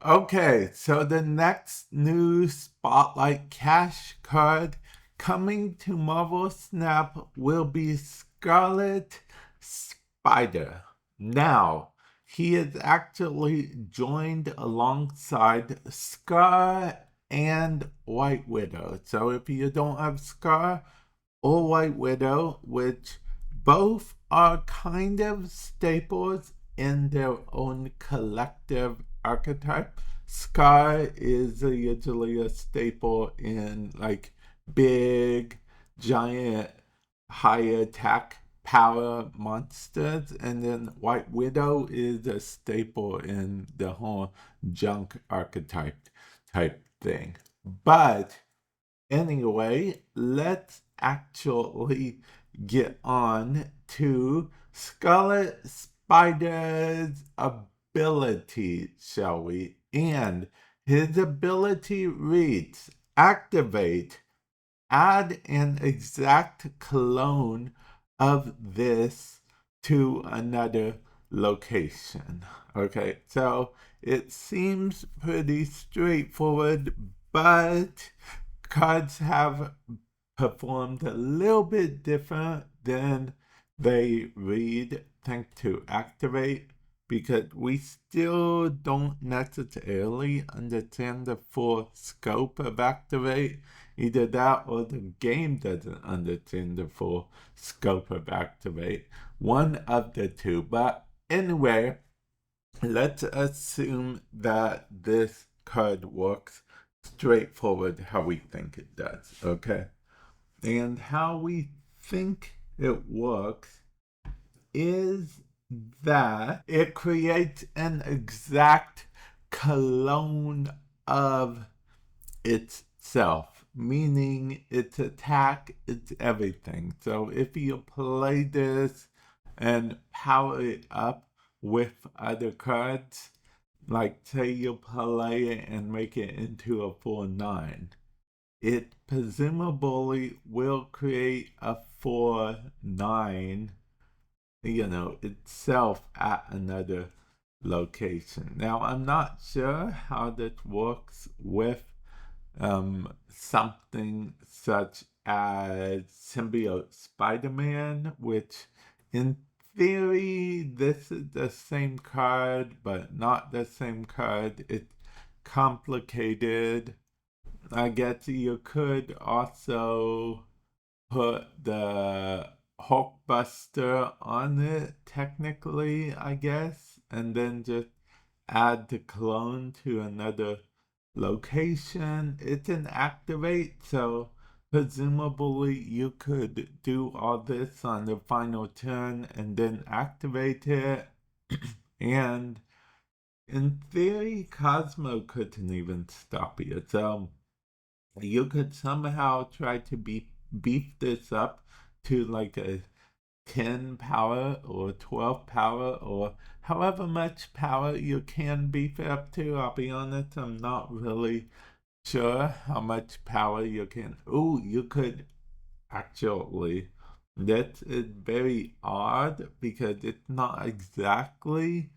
Okay, so the next new Spotlight Cash card coming to Marvel Snap will be Scarlet Spider. Now, he is actually joined alongside Scar and White Widow. So if you don't have Scar or White Widow, which both are kind of staples in their own collective archetype. Scar is usually a staple in like big, giant, high attack power monsters, and then White Widow is a staple in the whole junk archetype type thing. But anyway, let's actually get on to Scarlet Spider's ability, shall we? And his ability reads activate, add an exact clone of this to another location. Okay, so it seems pretty straightforward, but cards have performed a little bit different than they read thanks to activate, because we still don't necessarily understand the full scope of activate. Either that or the game doesn't understand the full scope of activate. One of the two. But anyway, let's assume that this card works straightforward how we think it does, okay? And how we think it works is that it creates an exact clone of itself, meaning its attack, its everything. So if you play this and power it up with other cards, like say you play it and make it into a full 9, it presumably will create a 4/9, itself at another location. Now, I'm not sure how this works with something such as Symbiote Spider-Man, which in theory, this is the same card, but not the same card. It's complicated. I guess you could also put the Hulkbuster on it, technically, I guess, and then just add the clone to another location. It's an activate, so presumably you could do all this on the final turn and then activate it. And in theory, Cosmo couldn't even stop you. So you could somehow try to beef this up to like a 10 power or 12 power or however much power you can beef it up to. I'll be honest, I'm not really sure how much power you can. Oh, you could actually. That is very odd because it's not exactly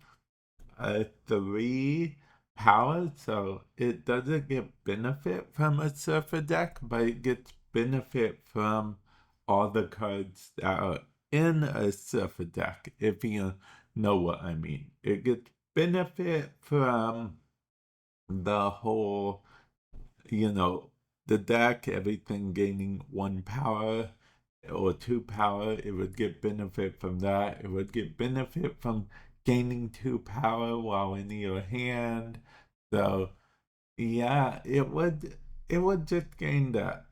a 3 power, so it doesn't get benefit from a surfer deck, but it gets benefit from all the cards that are in a surfer deck, if you know what I mean. It gets benefit from the whole, the deck, everything gaining 1 power or 2 power. It would get benefit from that. It would get benefit from gaining 2 power while in your hand. So yeah, it would just gain that.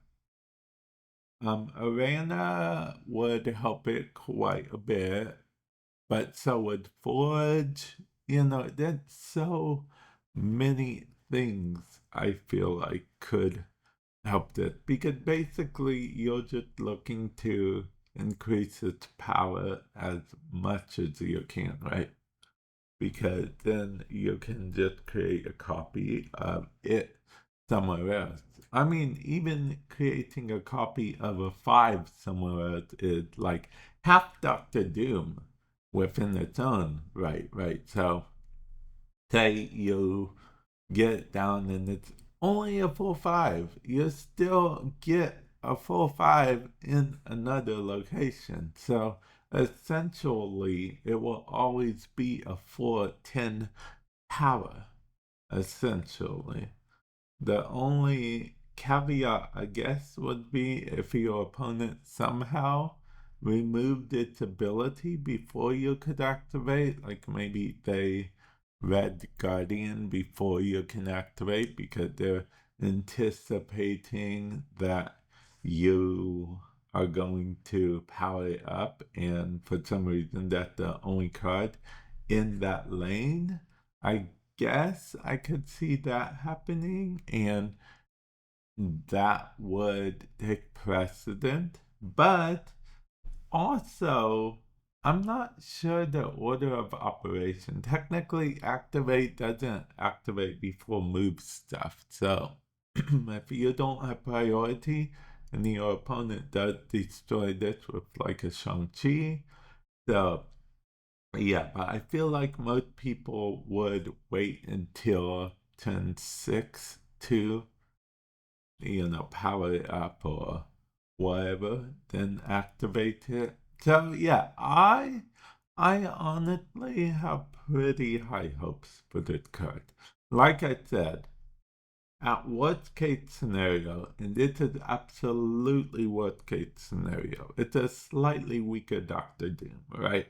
Arena would help it quite a bit, but so would Forge. There's so many things I feel like could help it, because basically you're just looking to increase its power as much as you can, right? Because then you can just create a copy of it somewhere else. I mean, even creating a copy of a 5 somewhere else is like half Doctor Doom within its own right? So, say you get it down and it's only a 4/5. You still get a 4/5 in another location. So essentially, it will always be a 4/10 power, essentially. The only caveat, I guess, would be if your opponent somehow removed its ability before you could activate, like maybe they read Guardian before you can activate because they're anticipating that you are going to power it up, and for some reason that's the only card in that lane. I guess I could see that happening, and that would take precedent. But also, I'm not sure the order of operation. Technically, activate doesn't activate before move stuff. So, if you don't have priority and your opponent does destroy this with like a Shang-Chi, so yeah, but I feel like most people would wait until turn 6 to, power it up or whatever, then activate it. So yeah, I honestly have pretty high hopes for this card. Like I said, at worst case scenario, and this is absolutely worst case scenario, it's a slightly weaker Doctor Doom, right?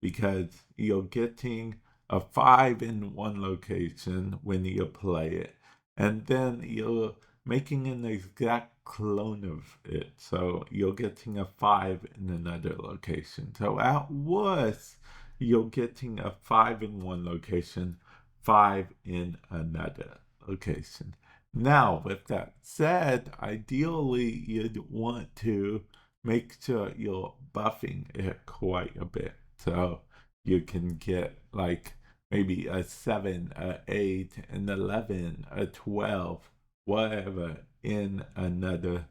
Because you're getting a 5 in one location when you play it, and then you're making an exact clone of it. So you're getting a 5 in another location. So at worst, you're getting a 5 in one location, 5 in another location. Now, with that said, ideally, you'd want to make sure you're buffing it quite a bit. So you can get like maybe a 7, a 8, an 11, a 12, whatever in another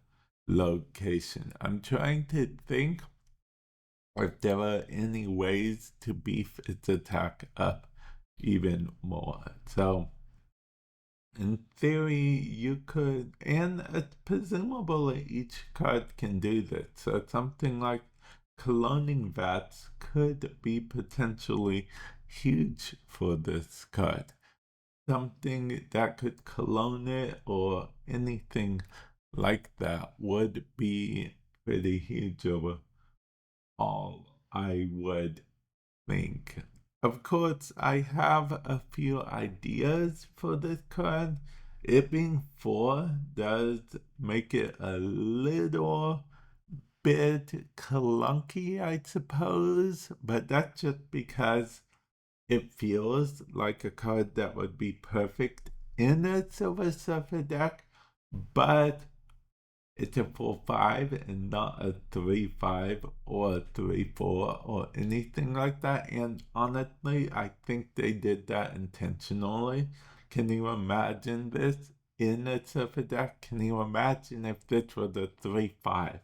location. I'm trying to think if there are any ways to beef its attack up even more. So in theory, you could, and presumably each card can do this. So something like cloning vats could be potentially huge for this card. Something that could clone it or anything like that would be pretty huge overall, I would think. Of course, I have a few ideas for this card. It being 4 does make it a little bit clunky, I suppose, but that's just because it feels like a card that would be perfect in a Silver Surfer deck, but it's a 4/5 and not a 3/5 or a 3/4 or anything like that. And honestly, I think they did that intentionally. Can you imagine this in a Surfer deck? Can you imagine if this was a 3/5?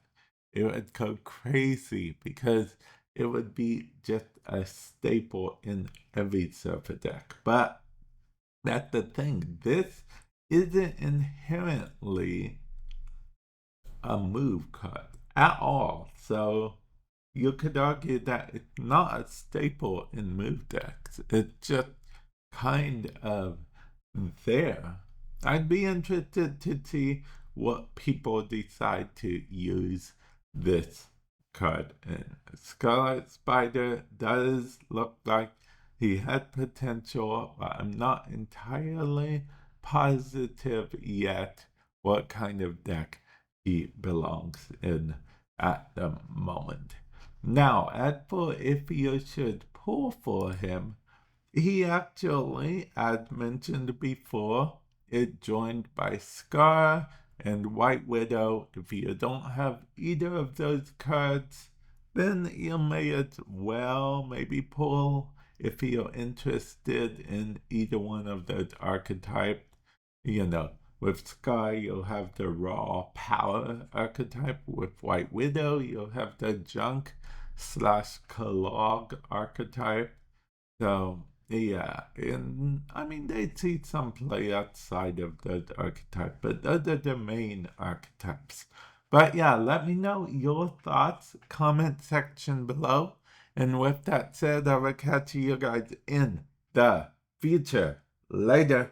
It would go crazy because it would be just a staple in every Surfer deck. But that's the thing. This isn't inherently a move card at all. So you could argue that it's not a staple in move decks. It's just kind of there. I'd be interested to see what people decide to use this card in. Scarlet Spider does look like he had potential, but I'm not entirely positive yet what kind of deck he belongs in at the moment. Now, as for if you should pull for him, he actually, as mentioned before, is joined by Scar and White Widow. If you don't have either of those cards, then you may as well maybe pull if you're interested in either one of those archetypes. With Scar, you'll have the raw power archetype. With White Widow, you'll have the junk / Kellogg archetype. So Yeah, and I mean they see some play outside of the archetype, but those are the main archetypes. But yeah, let me know your thoughts, comment section below. And with that said, I will catch you guys in the future. Later.